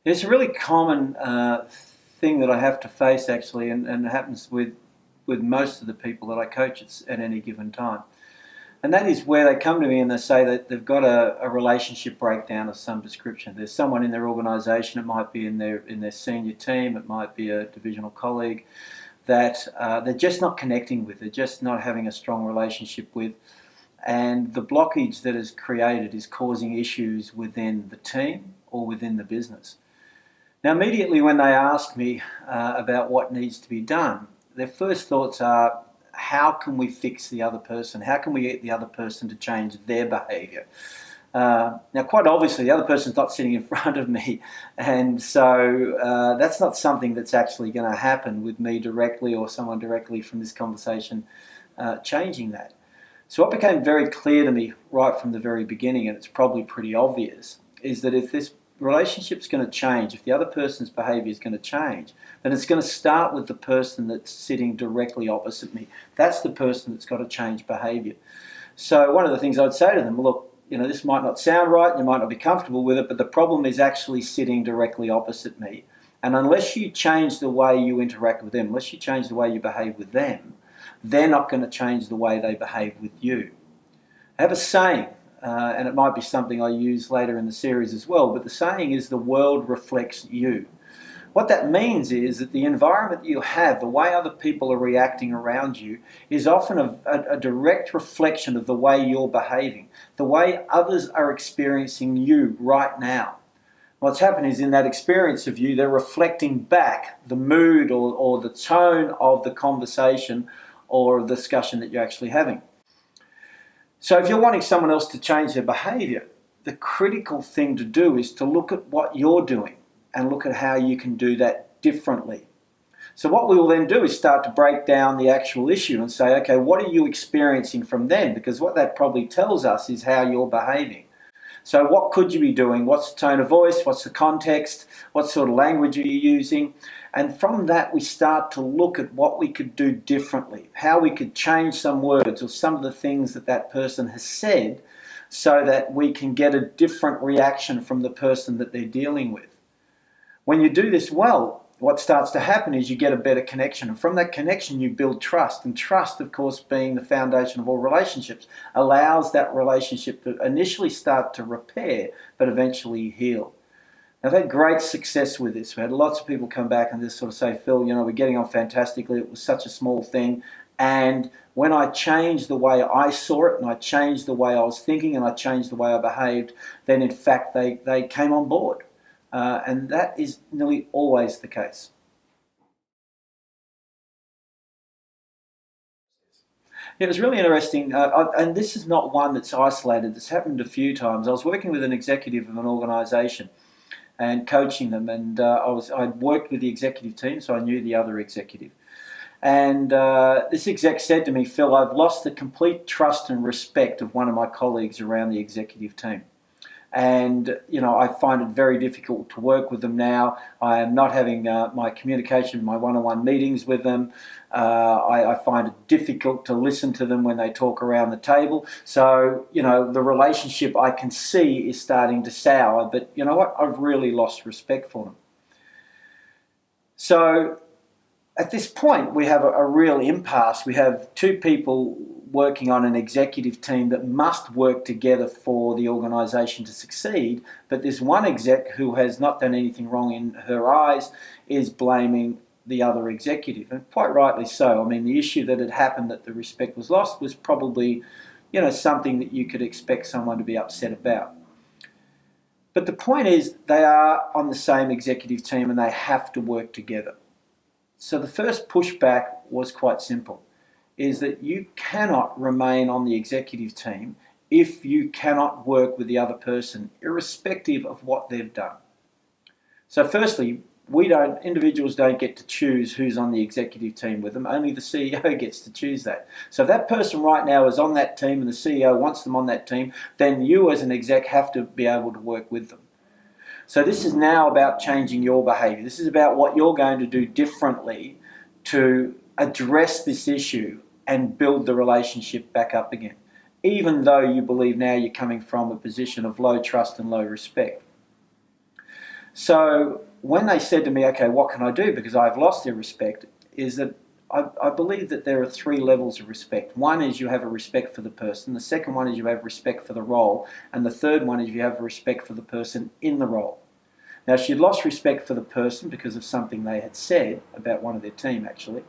It's a really common thing that I have to face actually, and it happens with most of the people that I coach at any given time. And that is where they come to me and they say that they've got a relationship breakdown of some description. There's someone in their organisation, it might be in their senior team, it might be a divisional colleague, that they're just not connecting with, they're just not having a strong relationship with. And the blockage that is created is causing issues within the team or within the business. Now, immediately when they ask me about what needs to be done, their first thoughts are, how can we fix the other person? How can we get the other person to change their behaviour? Now, quite obviously, the other person's not sitting in front of me, and so that's not something that's actually going to happen with me directly or someone directly from this conversation changing that. So what became very clear to me right from the very beginning, and it's probably pretty obvious, is that if this relationship's going to change, if the other person's behaviour is going to change, then it's going to start with the person that's sitting directly opposite me. That's the person that's got to change behaviour. So one of the things I'd say to them, look, this might not sound right, you might not be comfortable with it, but the problem is actually sitting directly opposite me. And unless you change the way you interact with them, unless you change the way you behave with them, they're not going to change the way they behave with you. I have a saying, and it might be something I use later in the series as well, but the saying is the world reflects you. What that means is that the environment you have, the way other people are reacting around you, is often a direct reflection of the way you're behaving, the way others are experiencing you right now. What's happened is in that experience of you, they're reflecting back the mood or the tone of the conversation or the discussion that you're actually having. So if you're wanting someone else to change their behaviour, the critical thing to do is to look at what you're doing and look at how you can do that differently. So what we will then do is start to break down the actual issue and say, okay, what are you experiencing from them? Because what that probably tells us is how you're behaving. So what could you be doing? What's the tone of voice? What's the context? What sort of language are you using? And from that, we start to look at what we could do differently, how we could change some words or some of the things that that person has said so that we can get a different reaction from the person that they're dealing with. When you do this well, what starts to happen is you get a better connection. And from that connection, you build trust. And trust, of course, being the foundation of all relationships, allows that relationship to initially start to repair, but eventually heal. I've had great success with this. We had lots of people come back and just sort of say, Phil, we're getting on fantastically. It was such a small thing. And when I changed the way I saw it and I changed the way I was thinking and I changed the way I behaved, then in fact they came on board. And that is nearly always the case. It was really interesting, and this is not one that's isolated. It's happened a few times. I was working with an executive of an organisation and coaching them, and I'd worked with the executive team, so I knew the other executive. And this exec said to me, Phil, I've lost the complete trust and respect of one of my colleagues around the executive team. And, I find it very difficult to work with them now. I am not having my communication, my one-on-one meetings with them. I find it difficult to listen to them when they talk around the table. So, the relationship I can see is starting to sour. But you know what? I've really lost respect for them. So at this point, we have a real impasse. We have two people working on an executive team that must work together for the organisation to succeed, but this one exec who has not done anything wrong in her eyes is blaming the other executive, and quite rightly so. I mean, the issue that had happened, that the respect was lost, was probably, something that you could expect someone to be upset about. But the point is, they are on the same executive team and they have to work together. So the first pushback was quite simple, is that you cannot remain on the executive team if you cannot work with the other person, irrespective of what they've done. So firstly, individuals don't get to choose who's on the executive team with them, only the CEO gets to choose that. So if that person right now is on that team and the CEO wants them on that team, then you as an exec have to be able to work with them. So this is now about changing your behaviour. This is about what you're going to do differently to address this issue and build the relationship back up again, even though you believe now you're coming from a position of low trust and low respect. So when they said to me, okay, what can I do because I've lost their respect, is that I believe that there are three levels of respect. One is you have a respect for the person. The second one is you have respect for the role. And the third one is you have a respect for the person in the role. Now, she'd lost respect for the person because of something they had said about one of their team, actually.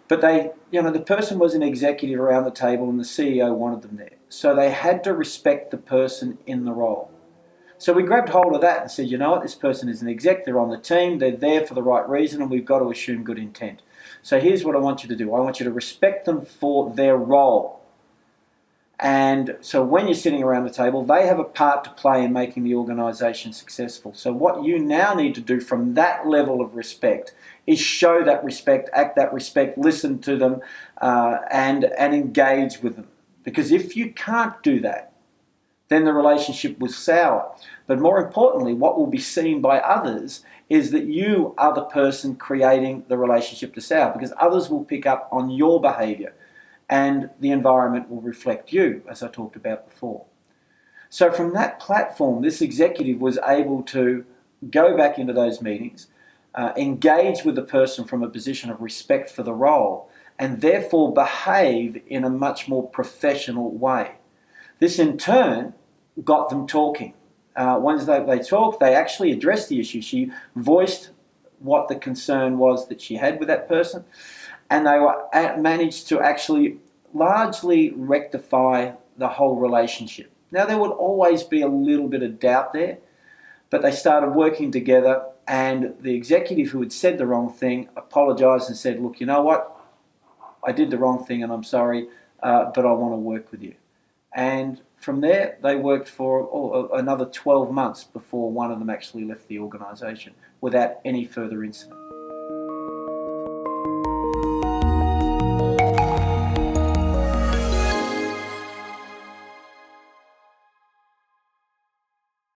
But the person was an executive around the table and the CEO wanted them there. So they had to respect the person in the role. So we grabbed hold of that and said, you know what, this person is an exec, they're on the team, they're there for the right reason, and we've got to assume good intent. So here's what I want you to do. I want you to respect them for their role. And so when you're sitting around the table, they have a part to play in making the organisation successful. So what you now need to do from that level of respect is show that respect, act that respect, listen to them, and engage with them. Because if you can't do that, then the relationship will sour. But more importantly, what will be seen by others is that you are the person creating the relationship to sour, because others will pick up on your behaviour and the environment will reflect you, as I talked about before. So from that platform, this executive was able to go back into those meetings, engage with the person from a position of respect for the role, and therefore behave in a much more professional way. This in turn got them talking. Once they talked, they actually addressed the issue. She voiced what the concern was that she had with that person, and they managed to actually largely rectify the whole relationship. Now, there would always be a little bit of doubt there, but they started working together, and the executive who had said the wrong thing apologised and said, look, you know what, I did the wrong thing and I'm sorry, but I want to work with you. And from there, they worked for another 12 months before one of them actually left the organisation without any further incident.